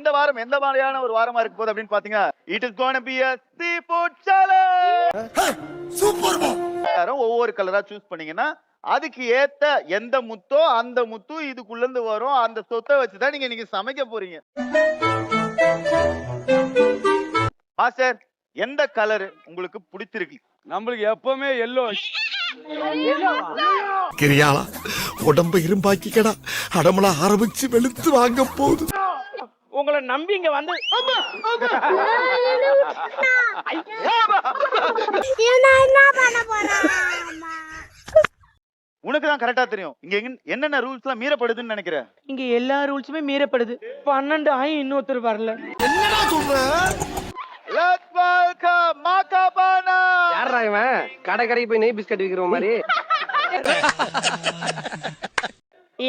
இந்த வாரம் எந்த மாதிரியான ஒரு வாரமா இருக்க போகுது அப்படின்னு பாத்தீங்கன்னா it is gonna be a seafood challenge. Super. ஒவ்வொரு கலரா சூஸ் பண்ணீங்கன்னா அதுக்கு ஏத்த எந்த முத்தோ அந்த முத்து இதுக்குள்ள இருந்து வரும். அந்த சொத்தை வச்சுதான் நீங்க சமைக்க போறீங்க. மாஸ்டர், எந்த கலர் உங்களுக்கு பிடிச்சிருக்கு? நம்மளுக்கு எப்பவுமே எல்லோ. கிரியாளா உடம்ப இரும்பாக்கிக்கடா, அடமலா ஆரம்பிச்சு வெளுத்து வாங்க போகுது. உங்களை நம்பி இங்க வந்து உனக்கு தான் கரெக்டா தெரியும் இங்க என்னென்ன ரூல்ஸ் எல்லாம் மீறப்படுதுன்னு நினைக்கிறேன். இங்க எல்லா ரூல்ஸுமே மீறப்படுது. 12 ஆயி இன்னொருத்தர் வரல. என்னடா சொல்ற? Let's welcome Makabana. யாரா இவன்? கடைக்கு போய் நெய் பிஸ்கட் விக்கிற மாதிரி.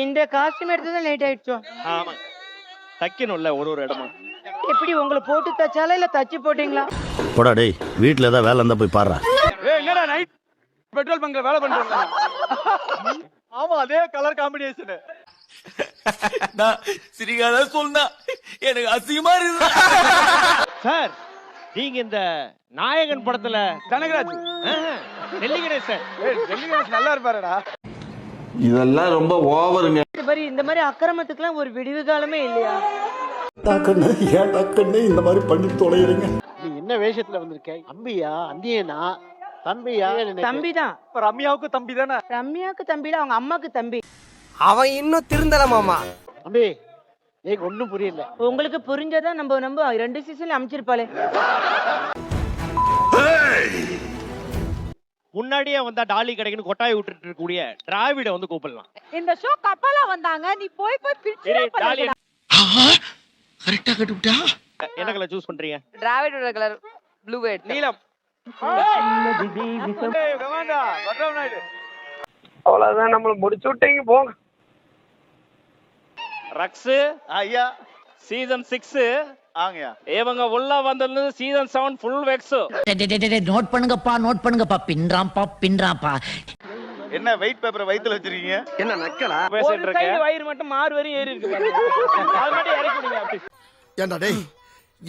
இந்த காஸ்டியூம் எடுத்தது லேட் ஆயிடுச்சோ? ஆமா, தைக்கணும்ல ஒரு இடமா. எப்படி உங்களை போட்டு தச்சாலா இல்ல தச்சு போட்டீங்களா? போடா டேய், வீட்ல ஏதாவது வேலை இருந்தா போய் பாரு. என்னடா நைட் பெட்ரோல் பங்க்ல வேலை பண்றீங்க? ஆமா, அதே கலர் காம்பினேஷன். சிரிக்காத சொன்னா எனக்கு அசிங்கமா இருக்கு சார். நீங்க இந்த நாயகன் படத்துல கனகராஜ் டெல்லி கணேசன். டெல்லி கணேசன் நல்லா இருப்பாருடா. இதெல்லாம் ரொம்ப ஓவருங்க. இந்த மாதிரி அக்கிரமத்துக்குலாம் ஒரு விடிவு காலமே இல்லையா? இந்த மாதிரி பண்ணி தொலைறீங்க. நீ என்ன வேஷத்துல வந்திருக்க? அம்பியா, அந்தியனா, தம்பியா? தம்பிதான். ரம்யாவுக்கு தம்பி தானே? ரம்யாவுக்கு தம்பில அவங்க அம்மாக்கு தம்பி. அவன் இன்னும் திருந்தல மாமா. தம்பி, எனக்கு ஒண்ணும் புரியல. உங்களுக்கு புரிஞ்சதா நம்ம 2 சீசன்ல அமைச்சிருப்பாளே. முன்னாடியே வந்தா டாலி கிடைக்குன்னு கொட்டாய் விட்டுட்டு இருக்கக்கூடிய டிராவிட வந்து கூப்பிடலாம். இந்த ஷோ கப்பலா வந்தாங்க, நீ போய் பிரிச்சு டாலி கரெக்டா கட்டுட்டா. என்ன கலர் சூஸ் பண்றீங்க? டிராவிடோட கலர் ப்ளூ வெட் நீலம். அவ்வளவுதான், நம்மள முடிச்சு விட்டீங்க போங்க. ரக்ஸ் ஐயா சீசன் 6 ஆங்கயா. இவங்க உள்ள வந்தது சீசன் 7 ஃபுல் வெக்ஸ். நோட் பண்ணுங்கப்பா பின்றாம்பா. என்ன வெயிட் பேப்பரை வயித்துல வச்சிருக்கீங்க? என்ன நக்கலா பேசிட்டு இருக்கேன். வயிறு மட்டும் மாறு வரையும் ஏறி இருக்கு பாருங்க. அது மட்டும் இறக்கி விடுங்க அப்படி. ஏண்டா டேய்,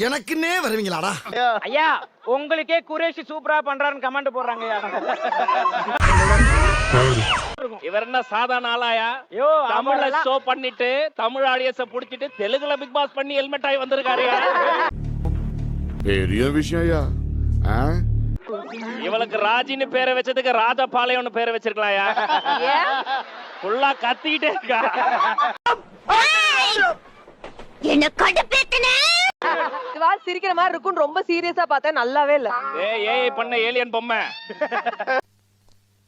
எனக்குன்னே வருவீங்களாடா? ஐயா, உங்களுக்கே குரேஷி சூப்பரா பண்றாருன்னு கமெண்ட் போடுறாங்கய்யா. இவர் என்ன சாதாரண ஆளாயா? ஐயோ, தமிழ்ல ஷோ பண்ணிட்டு தமிழ் ஆடியன்ஸ புடிச்சிட்டு தெலுங்குல பிக் பாஸ் பண்ணி ஹெல்மெட் ஆகி வந்திருக்காருயா. பெரிய விஷயம்யா. இவளுக்கு ராஜின்னு பேரை வச்சதுக்கு ராஜபாளையம்னு பேரை வச்சிருக்கலாம்யா. ஃபுல்லா கத்திக்கிட்டே இருக்கா. என்ன கடுப்பேத்தனே. இதுவா சிரிக்கிற மாதிரி இருக்கும், ரொம்ப சீரியஸா பார்த்தா நல்லாவே இல்ல. ஏய் பண்ண ஏலியன் பொம்மை.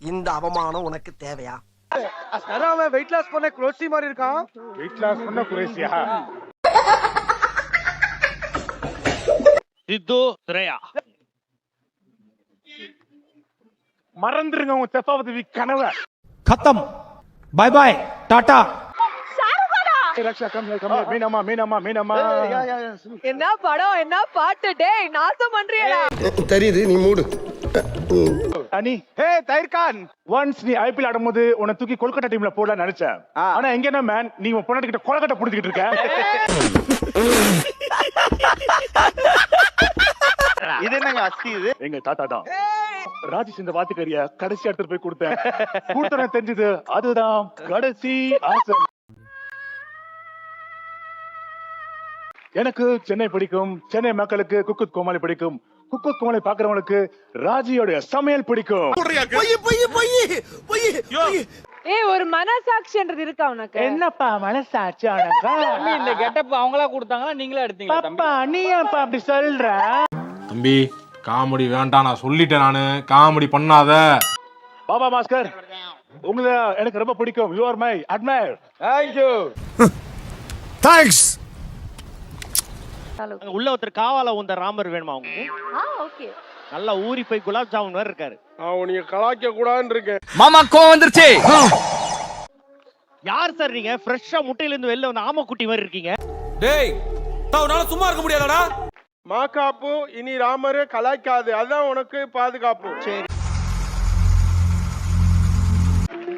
இந்த அவமானம் உனக்கு தேவையா? அவன் வெயிட் லாஸ் பண்ண குரோசி மாதிரி இருக்கான். வெயிட் லாஸ் பண்ண குரோசியா? சித்து திரையா மறந்துருங்க உங்க செஃபாவதி கனவை. खत्म, बाय बाय, टाटा. என்ன படம், என்ன பாட்டு, டேய் நாசம் பண்றியடா. தெரியுது, நீ மூடு. அனி ஹே தைர்கான், ஒன்ஸ் நீ ஐபிஎல் ஆடும்போது உன்னை தூக்கி கொல்கட்டா டீம்ல போடலாம்னு நினைச்சேன். ஆனா எங்க என்ன மேன், நீ உன் பொண்ணாட்டி கிட்ட கொல்கட்டா புடிச்சிட்டு இருக்க. இது என்னங்க அஸ்தி? இது எங்க தாத்தா தான் ராஜேஷ் இந்த வாத்திக்காரிய கடைசி இடத்துல போய் கொடுத்தேன். தெரிஞ்சது அதுதான் கடைசி ஆசை. எனக்கு சென்னை பிடிக்கும். சென்னை மக்களுக்கு குக்குத் கோமாளி பிடிக்கும். குக்குத் கோமாளி பாக்குறவங்களுக்கு ராஜியோட சமையல் பிடிக்கும். ஏய், ஒரு மனசாட்சின்றது இருக்கா உனக்கு? என்னப்பா மனசாட்சி உனக்கு? இந்த கெட்டப் அவங்களா கொடுத்தாங்களா நீங்களா எடுத்தீங்களா? அப்பா நீ ஏன்ப்பா அப்படி சொல்ற? தம்பி, காமெடி வேண்டாம், நான் சொல்லிட்டேன். நானு காமெடி பண்ணாத. பாபா மாஸ்கர், உங்களை எனக்கு ரொம்ப பிடிக்கும். You are my admire. Thank you. Thanks. உள்ள ஒருத்தர் காவால உந்த ராமர் வேணுமா உங்களுக்கு? ஓகே. நல்லா ஊறி போய் குலாப் ஜாமுன் வேற இருக்காரு. நீங்க கலாய்க்க கூடாதுன்னு இருக்கேன். மாமா கோவம் வந்துருச்சு. யார் சார் நீங்க? ஃப்ரெஷ்ஷா முட்டையில இருந்து வெளில வந்து ஆம குட்டி மாதிரி இருக்கீங்க. டேய், தவனால சும்மா இருக்க முடியாதடா. மாக்காப்பு இனி ராமரே கலாய்க்காது, அதான் உனக்கு பாதுகாப்பு. சரி,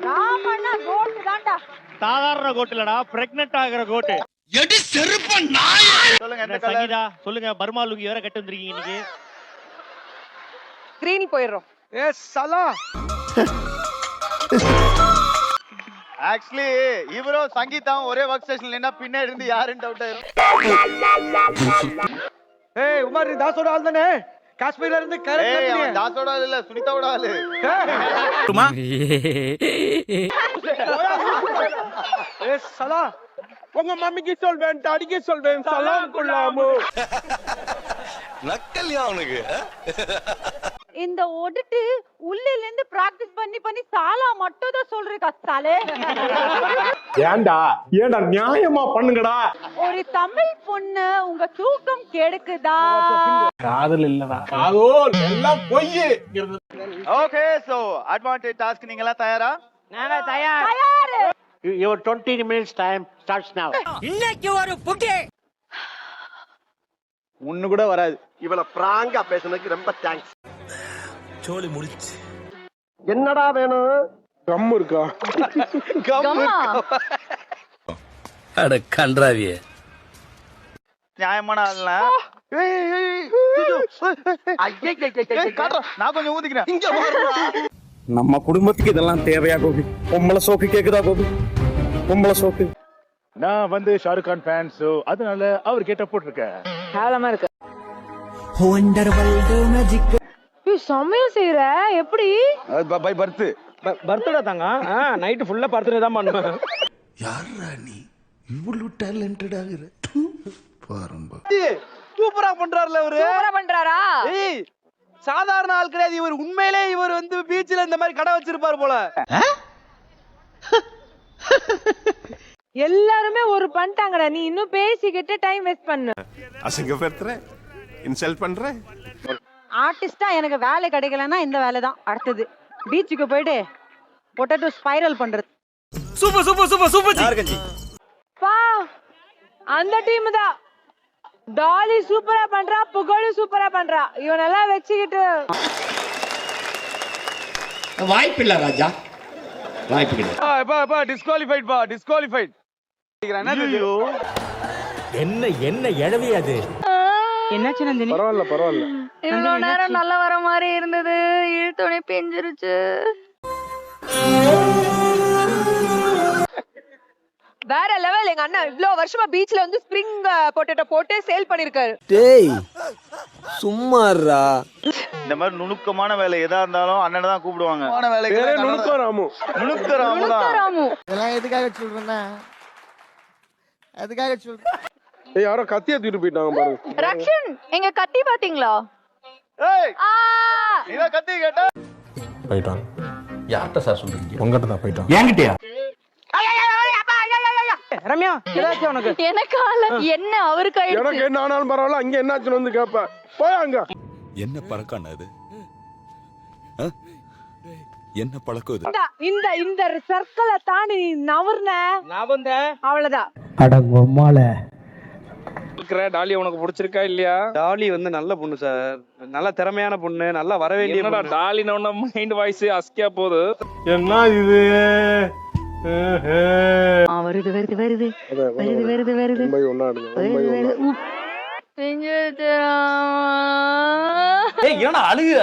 ராமண்ணா கோட் தான்டா. சாதாரண கோட்டு இல்லடா, பிரெக்னன்ட் ஆகிற கோட்டு. எடி செருப்ப நாயே. எந்த கலர்? சொல்லுங்க பர்மா லுங்கி வேற கட்டி வந்திருக்கீங்க இன்னைக்கு. கிரீன் போயிடுறோம். ஆக்சுவலி இவரும் சங்கீதாவும் ஒரே ஒர்க் ஸ்டேஷன்ல என்ன பின்னாடி இருந்து யாருன்னு டவுட் ஆயிரும். ஏய் உமர் நீ தாசோட ஆள் தானே? காஷ்மீர்ல இருந்து ஏய் அவன் தாசோட ஆளு இல்ல, சுனிதாவோட ஆளு. உங்க மம்மிக்கு சொல்வேன், டாடிக்கு சொல்வேன், சலாம் கொள்ளாமோ. நக்கல்யா அவனுக்கு. இந்த ஒடிட்டு உள்ளில இருந்து பிராக்டிஸ் பண்ணி பண்ணி சாலா மட்டும் தான் சொல்றே கஸ்தாலே. ஏன்டா நியாயமா பண்ணுங்கடா. ஒரு தமிழ் பொண்ணு உங்க தூக்கம் கெடுக்குதா? காதல் இல்லடா. அதோல் எல்லாம் பொய். ஓகே சோ அட்வான்டேஜ் டாஸ்க் நீங்க எல்லாம் தயாரா? நாங்க தயார். தயாரு. Your 20 minutes time starts now. இன்னைக்கு ஒரு புட்டி. ஒண்ணு கூட வராது. இவளை பிராங்கா பேசுனதுக்கு ரொம்ப தேங்க்ஸ். சோலி முடிச்சு. என்னடா வேணும்? கம் இருக்கா? கம்மா. அட கன்றாவியே. நியாயமான ஆள்னா நான் கொஞ்சம் ஊதிக்கிறேன். நம்ம குடும்பத்துக்கு இதெல்லாம் தேவையா கோபி? பொம்பளை சோக்கு கேக்குதா கோபி? பொம்பளை சோக்கு. நான் வந்து ஷாருக் கான் ஃபேன், சோ அதனால அவர் கேட்ட போட்டிருக்கேன். கேவலமா இருக்கு. சமையல் செய்யற எப்படி? பை பர்த் பர்த்டே தாங்க. நைட் ஃபுல்லா பர்த்டே தான் பண்ணுவேன். யாரா நீ இவ்வளவு டேலண்டட் ஆகுற? பாருங்க சூப்பரா பண்றாருல அவரு. சூப்பரா பண்றாரா? ஏய் சாதாரண ஆள் கிடையாது இவர். உண்மையிலே இவர் வந்து பீச்ல இந்த மாதிரி கடை வச்சிருப்பாரு போல. எல்லாருமே ஒரு பண்ணிட்டாங்கடா, நீ இன்னும் பேசிக்கிட்டு டைம் வேஸ்ட் பண்ணு. அசிங்கப்படுத்துற, இன்சல்ட் பண்ற. ஆர்டிஸ்டா எனக்கு வேலை கிடைக்கலன்னா இந்த வேலை தான் அடுத்தது. பீச்சுக்கு போயிட்டு பொட்டேட்டோ ஸ்பைரல் பண்றது. Super super super super. பா அந்த டீம் தான். டாலி சூப்பரா பண்றா, புகழும் சூப்பரா பண்றா. இவனெல்லாம் வச்சுக்கிட்டு வாய்ப்பில்லை ராஜா, வாய்ப்பில்லை. டிஸ்குவாலிஃபைட் பா, டிஸ்குவாலிஃபைட். என்ன எழவி அது? என்னாச்சு நந்தினி? பரவாயில்ல பரவாயில்ல. இவ்வளவு நேரம் நல்லா வர மாதிரி இருந்தது, இழுத்தோனே பெஞ்சிருச்சு. வேற லெவல். எங்க அண்ணா இவ்வளவு வருஷமா பீச்ல வந்து ஸ்ப்ரிங் பொட்டேட்டோ போட்டு சேல் பண்ணிருக்காரு. டேய் சும்மாறா. இந்த மாதிரி நுணுக்கமான வேலை எதா இருந்தாலும் அண்ணனை தான் கூப்பிடுவாங்க. பேரே நுணுக்கம் ராமு. நுணுக்க ராமு தான். ராமு இதெல்லாம் எதுக்காக சொல்றேன்னா, அதுக்காக சொல்றேன். ஏய் யாரோ கத்திய தூக்கிட்டு போயிட்டாங்க பாருங்க. ரக்ஷன் எங்க கத்தி பாத்தீங்களா? ஏய் இத கத்தி கேட்டா போயிட்டான். யார்கிட்ட சார் சொல்றீங்க? உங்ககிட்ட தான் போயிட்டான். என்கிட்டயா? ரம்யா ஏதாச்சும் உனக்கு? எனக்கு என்ன அவருக்கு எனக்கு என்ன ஆனாலும் பரவாயில்ல, அங்க என்னாச்சுன்னு வந்து கேப்ப. போய் அங்க. என்ன பழக்கம் அது? என்ன பழக்கம் இது? இந்த இந்த சர்க்கிளை தாண்டி நவர்ன நான் வந்த அவ்வளவுதான். அட பொம்மால. டாலி உனக்கு பிடிச்சிருக்கா இல்லையா? டாலி வந்து நல்ல பொண்ணு சார், நல்ல திறமையான பொண்ணு, நல்லா வர வேண்டிய பொண்ணு. டாலின உன்ன மைண்ட் வாய்ஸ் அஸ்கியா போகுது. என்ன இது? வருது வருது வருது வருது வருது வருது உண்மை ஒண்ணா எடுங்க. ஏய் என்னடா அழுகுற?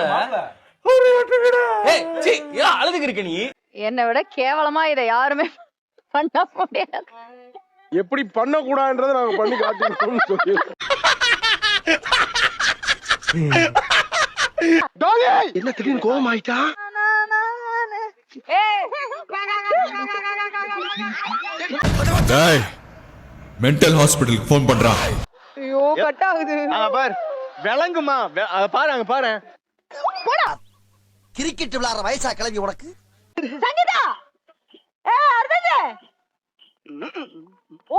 ஏய் சீ ஏன் அழுதுக்கு இருக்க நீ? என்னை விட கேவலமா இதை யாருமே பண்ண முடியாது. எப்படி பண்ண கூடாதுன்றதை நாங்க பண்ணி காட்டிட்டோம்னு சொல்லி. என்ன திடீர்னு கோவம் ஆயிட்டா? மென்டல் ஹாஸ்பிடலுக்கு ஃபோன் பண்றா. ஐயோ கட் ஆகுது. பார் விளங்குமா? பாரு அங்க பாரு. கிரிக்கெட் விளையாடுற வயசா கிளம்பி உனக்கு? சங்கீதா அர்த்தது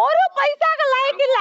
ஒரு பைசாக்கு லைக் இல்ல.